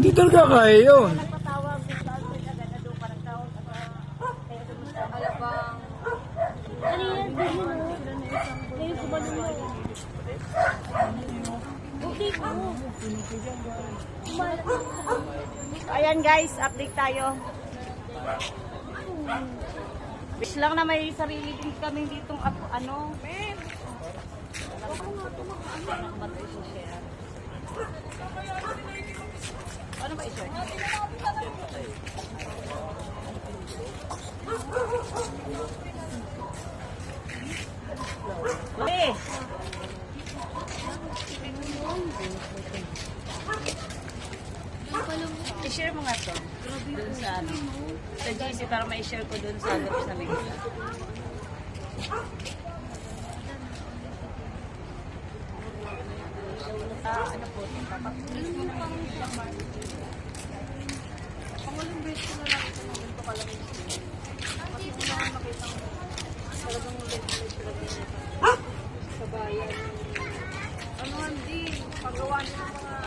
Hindi talaga kaya yun. Nagpatawag din sa alcohol agad na doon parang taon. Kaya sa alabang. Kanina din mo. Ngayon kumalong mo. Okay po. Ayan guys, update tayo. Wish lang na may sarili din kami ditong ano. Ano ba i-share? Okay. I-share mo nga to. Dun sa ano. Sa GC para ma-share ko dun sa groups na may isa. Ano po? Papakulis mo na pang siyamar. Panguling base ko na lang ito ng ganito kalaki. Kasi ito na makita mo. Talagang ulit sa bayan. Ano hindi? Pagawa niyo ng mga...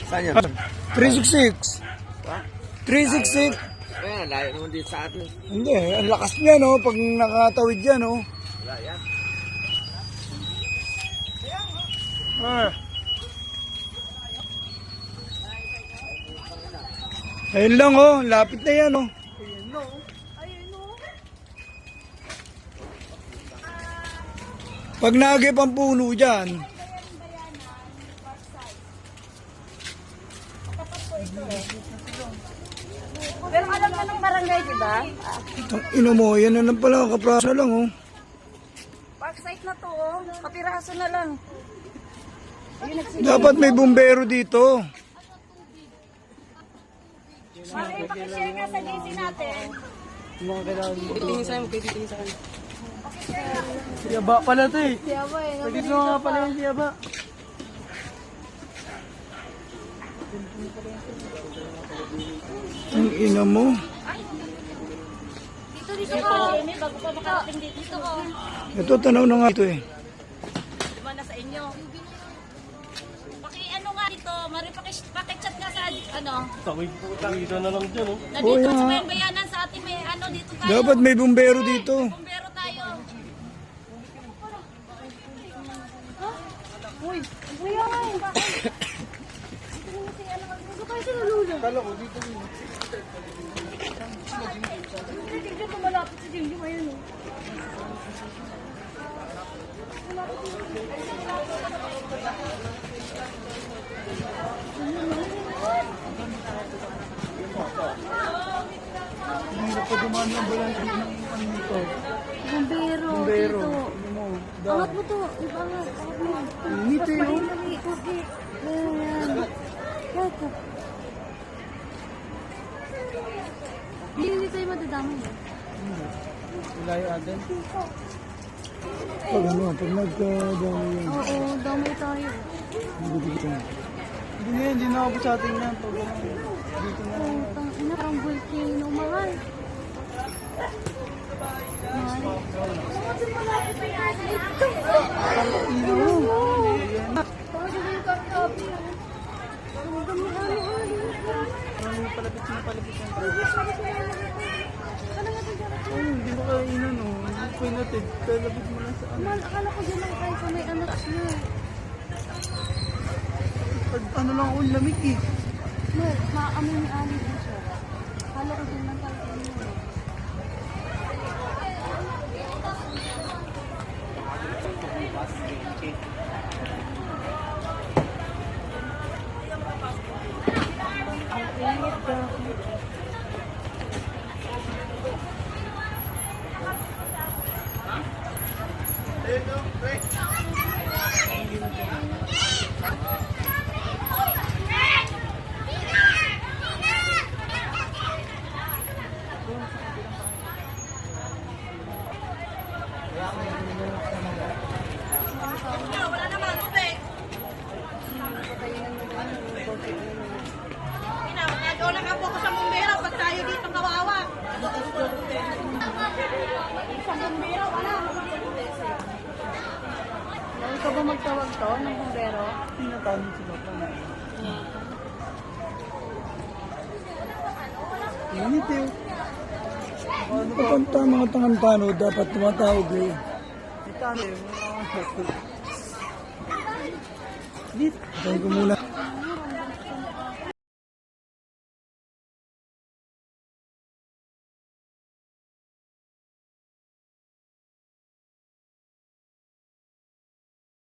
Saan yan? 366. 366. Kaya layo naman din sa atin. Hindi, ang lakas niya no, pag nakatawid yan no. Wala yan. Ayun lang oh, lapit na yan oh. Pag nagip ang puno dyan. Pero alam na ng barangay, di ba? Ang ino mo, yan na lang pala, kaprasa lang oh. Parkside na to, oh. Kapiraso na lang. Dapat may bumbero dito. Mali, pakishare nga sa GC natin. Titingin sa'yo, magtitingin sa'yo. Siyaba pala to eh. Siyaba eh. Sagit mo nga pala yung siyaba. Ang ina mo. Dito ko. Bago pa makarating dito ko. Ito, tanaw na nga ito eh. Diba na sa inyo? Ano nga dito, pakichat nga sa ano. Tawid po dito na lang dyan, oh. Na dito Oh, sa yeah. bayanan sa ating may ano dito tayo. Dapat may bumbero dito. Bumbero tayo. Uy, ayan. Gusto tayo sa lululo. Kala ko dito. Tignan mo malapit si Jimmy, ayun oh. Hindi na pa dumaan ng balang ng ano nito. Bumbero, Bumbero. dito. Ano mo? Angat mo to, ibangat. Angat mo. Init eh oh. Mali, okay. Ayan. Kaya. Hindi tayo madadamay eh. Ilayo atin. Pag ano, pag nagka-dami yan. Oo, damay tayo. Hindi na ako sa atin yan. Pag ano, dito na. Putang ina, ang volcano, mahal. Mahal. Ino mo. Palapit yan. Hindi mo kainan oh. Hindi ko inatid. Kalapit mo lang sa ano. Mahal, akala ko dyan lang tayo sa may anak niya. Pag ano lang ako, lamig eh. Mahal, maamoy ni Ali din siya. Akala ko dyan lang tayo sa inyo. Meron ka ba magtawag to ng bumbero? Tinatawag sila pa na. Init eh. Ano ba? Pagkanta mga tangantano, dapat tumatawag eh. Itali, mga... Dit. Patay ko muna.